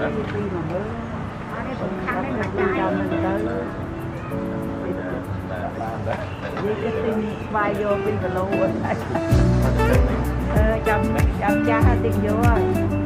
khi mà mới ở đây cũng khăn đấy mà chồng trái mình tới với cái tin vai vô pin và lô bên đây chồng cha tiền vô rồi